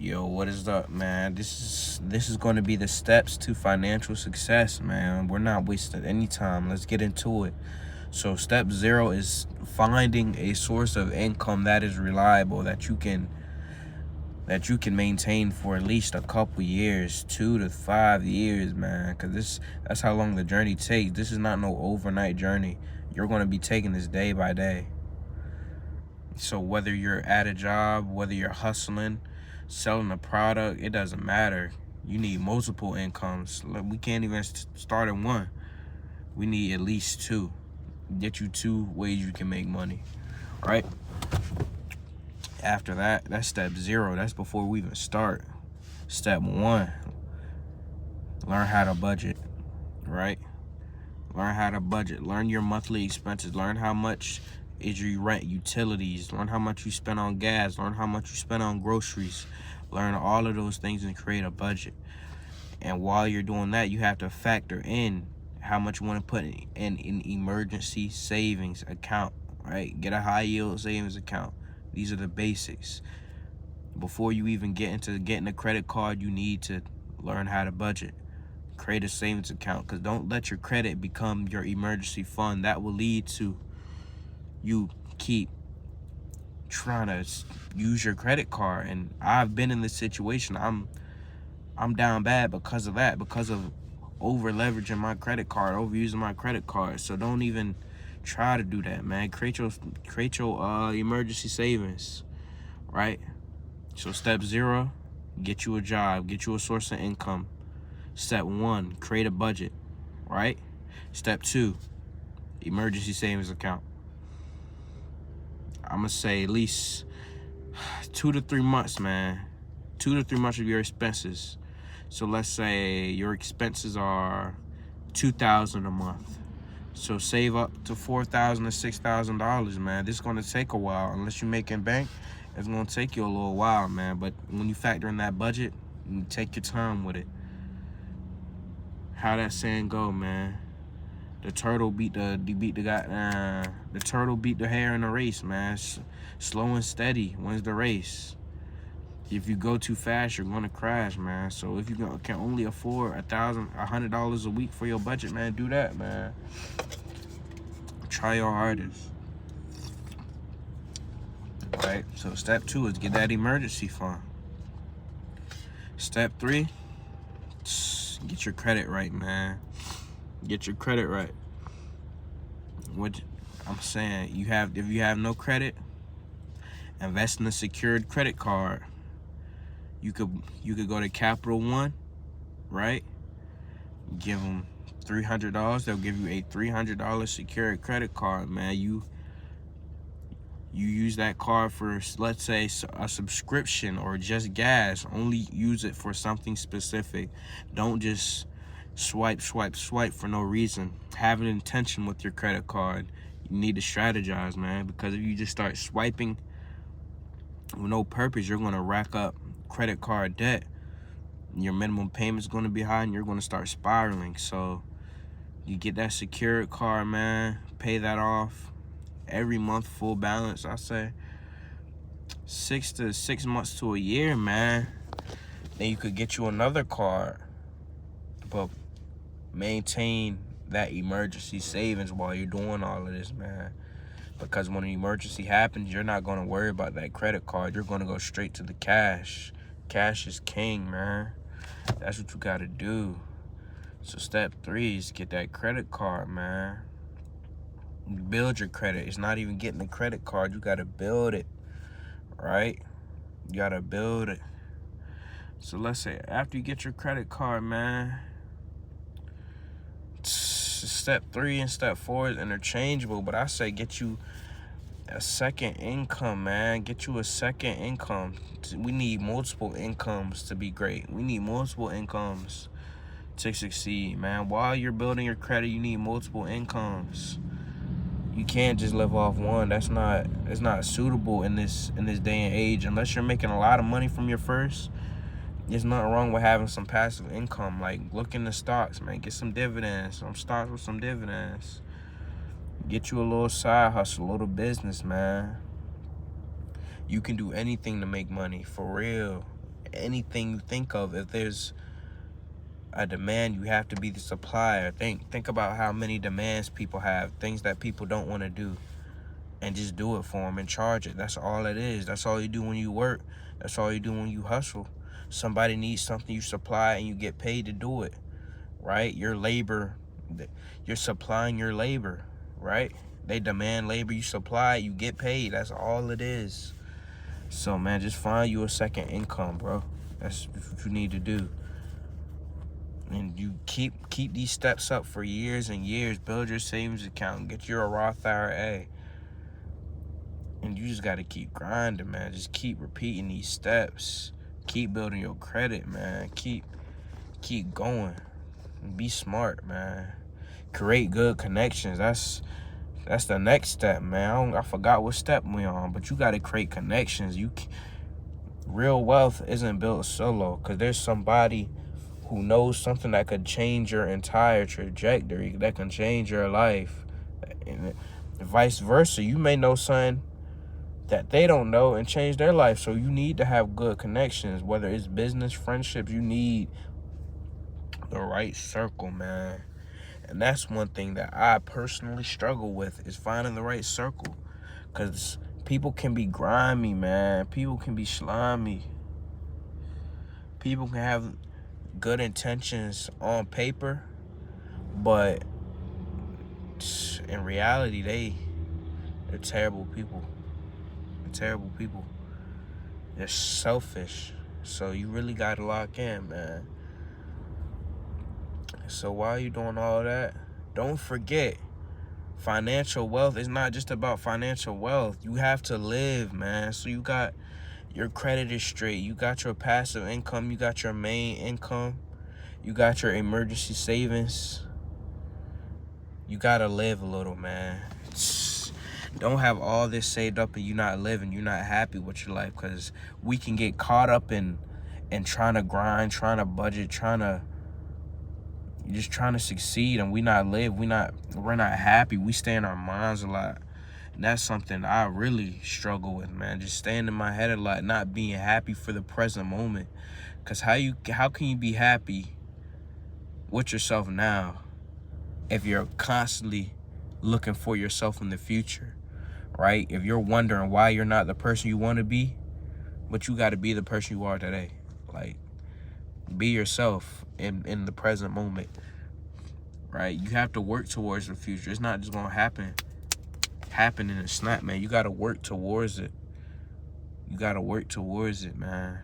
Yo, what is up, man? This is going to be the steps to financial success, man. We're not wasting any time. Let's get into it. So, step 0 is finding a source of income that is reliable, that you can maintain for at least a couple years, 2 to 5 years, man. Cause that's how long the journey takes. This is not no overnight journey. You're going to be taking this day by day. So whether you're at a job, whether you're hustling, selling a product, it doesn't matter. You need multiple incomes. We can't even start at one. We need at least two. Get you 2 ways you can make money, right? After that, that's step 0. That's before we even start. Step 1, learn how to budget, right? Learn how to budget. Learn your monthly expenses. Learn how much is your rent, utilities. Learn how much you spend on gas. Learn how much you spend on groceries. Learn all of those things and create a budget. And while you're doing that, you have to factor in how much you want to put in an emergency savings account, right? Get a high yield savings account. These are the basics. Before you even get into getting a credit card, you need to learn how to budget. Create a savings account, because don't let your credit become your emergency fund. That will lead to you keep trying to use your credit card. And I've been in this situation. I'm down bad because of that, because of over leveraging my credit card, overusing my credit card. So don't even try to do that, man. Create your emergency savings, right? So step 0, get you a job, get you a source of income. Step 1, create a budget, right? Step 2, emergency savings account. I'm gonna say at least 2 to 3 months, man. 2 to 3 months of your expenses. So let's say your expenses are $2,000 a month. So save up to $4,000 to $6,000, man. This is gonna take a while. Unless you're making bank, it's gonna take you a little while, man. But when you factor in that budget, you take your time with it. How that saying go, man? The turtle beat the turtle beat the hare in the race, man. Slow and steady wins the race. If you go too fast, you're gonna crash, man. So if you can only afford $100 a week for your budget, man, do that, man. Try your hardest. Right. So step 2 is get that emergency fund. Step 3, get your credit right, man. Get your credit right. What I'm saying, if you have no credit, invest in a secured credit card. You could go to Capital One, right? Give them $300. They'll give you a $300 secured credit card, man. You use that card for, let's say, a subscription or just gas. Only use it for something specific. Don't just swipe for no reason. Have an intention with your credit card. You need to strategize, man, because if you just start swiping with no purpose, you're going to rack up credit card debt. Your minimum payment's going to be high, and you're going to start spiraling. So you get that secured card, man. Pay that off every month, full balance. I say 6 months to a year, man. Then you could get you another card, but maintain that emergency savings while you're doing all of this, man. Because when an emergency happens, you're not going to worry about that credit card. You're going to go straight to the cash. Cash is king, man. That's what you got to do. So step 3 is get that credit card, man. Build your credit. It's not even getting the credit card. You got to build it, right? You got to build it. So let's say after you get your credit card, man, step 3 and step 4 is interchangeable, but I say get you a second income, man. Get you a second income. We need multiple incomes to be great. We need multiple incomes to succeed, man. While you're building your credit, you need multiple incomes. You can't just live off one. It's not suitable in this day and age. Unless you're making a lot of money from your first, there's nothing wrong with having some passive income. Like, look into stocks, man. Get some dividends. Some stocks with some dividends. Get you a little side hustle, a little business, man. You can do anything to make money, for real. anything you think of. If there's a demand, you have to be the supplier. Think about how many demands people have, things that people don't want to do, and just do it for them and charge it. That's all it is. That's all you do when you work. That's all you do when you hustle. Somebody needs something, you supply, and you get paid to do it, right? Your labor, you're supplying your labor, right? They demand labor, you supply it, you get paid. That's all it is. So, man, just find you a second income, bro. That's what you need to do. And you keep these steps up for years and years. Build your savings account. Get your Roth IRA. And you just got to keep grinding, man. Just keep repeating these steps. Keep building your credit, man. Keep going. Be smart, man. Create good connections. That's the next step, man. I forgot what step we on, but you got to create connections. Real wealth isn't built solo, because there's somebody who knows something that could change your entire trajectory, that can change your life. And vice versa. You may know something that they don't know and change their life. So you need to have good connections, whether it's business, friendships. You need the right circle, man. And that's one thing that I personally struggle with, is finding the right circle. Because people can be grimy, man. People can be slimy. People can have good intentions on paper, but in reality, they're terrible people. They're terrible people. They're selfish. So you really got to lock in, man. So while you're doing all that, don't forget, financial wealth is not just about financial wealth. You have to live, man. So you got your credit is straight. You got your passive income. You got your main income. You got your emergency savings. You got to live a little, man. Don't have all this saved up and you're not living. You're not happy with your life, because we can get caught up in trying to grind, trying to budget, just trying to succeed, and we're not happy. We stay in our minds a lot. And that's something I really struggle with, man. Just staying in my head a lot, not being happy for the present moment. Because how can you be happy with yourself now if you're constantly looking for yourself in the future, right? If you're wondering why you're not the person you want to be, but you got to be the person you are today. Like, be yourself in the present moment, right? You have to work towards the future. It's not just gonna happen in a snap, man. You gotta work towards it. You gotta work towards it, man.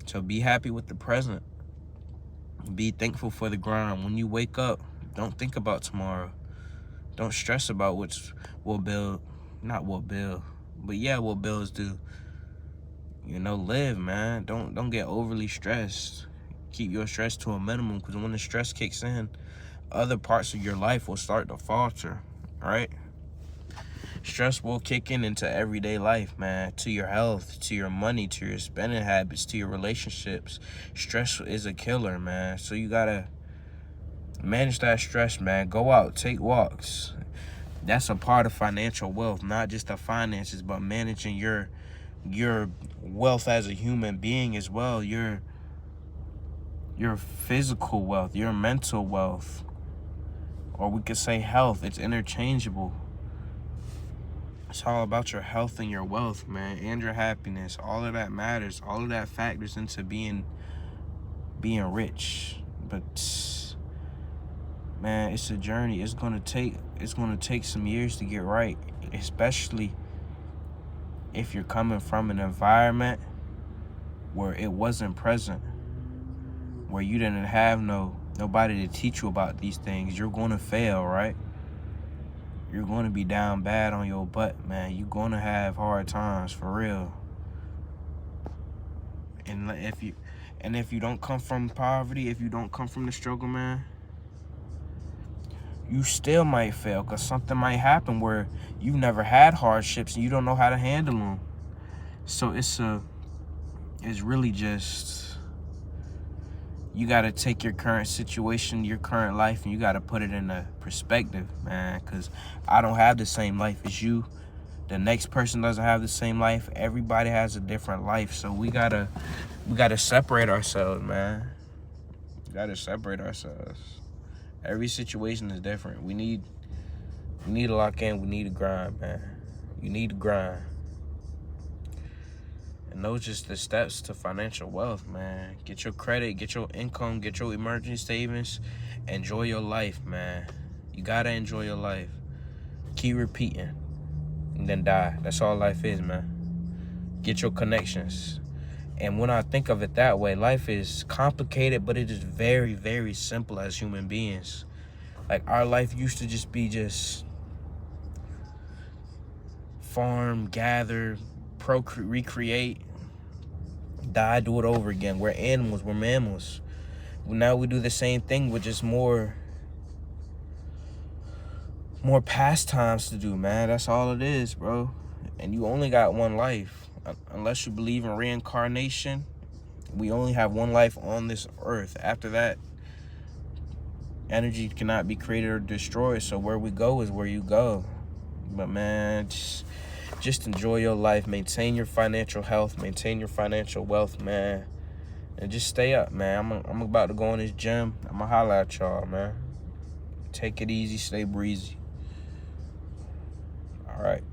So be happy with the present. Be thankful for the grind. When you wake up, don't think about tomorrow. Don't stress about what bills do. You know, live, man. Don't get overly stressed. Keep your stress to a minimum, because when the stress kicks in, other parts of your life will start to falter, right? Stress will kick into everyday life, man. To your health, to your money, to your spending habits, to your relationships. Stress is a killer, man. So you gotta manage that stress, man. Go out, take walks. That's a part of financial wealth, not just the finances, but managing your wealth as a human being as well. Your physical wealth, your mental wealth, or we could say health. It's interchangeable. It's all about your health and your wealth, man, and your happiness. All of that matters. All of that factors into being rich. But man, it's a journey. It's gonna take some years to get right, especially if you're coming from an environment where it wasn't present, where you didn't have nobody to teach you about these things. You're gonna fail, right? You're gonna be down bad on your butt, man. You're gonna have hard times, for real. And if you don't come from poverty, if you don't come from the struggle, man, you still might fail, because something might happen where you've never had hardships and you don't know how to handle them. So it's really just, you got to take your current situation, your current life, and you got to put it in a perspective, man, because I don't have the same life as you. The next person doesn't have the same life. Everybody has a different life. So we gotta separate ourselves, man. We gotta separate ourselves. Every situation is different. We need to lock in. We need to grind, man. You need to grind. And those just the steps to financial wealth, man. Get your credit, get your income, get your emergency savings. Enjoy your life, man. You gotta enjoy your life. Keep repeating and then die. That's all life is, man. Get your connections. And when I think of it that way, life is complicated, but it is very, very simple as human beings. Like, our life used to just be farm, gather, procreate, recreate, die, do it over again. We're animals, we're mammals. Now we do the same thing with just more pastimes to do, man. That's all it is, bro. And you only got one life. Unless you believe in reincarnation, we only have one life on this earth. After that, energy cannot be created or destroyed. So where we go is where you go. But man, just enjoy your life. Maintain your financial health. Maintain your financial wealth, man. And just stay up, man. I'm about to go in this gym. I'm gonna holler at y'all, man. Take it easy. Stay breezy. All right.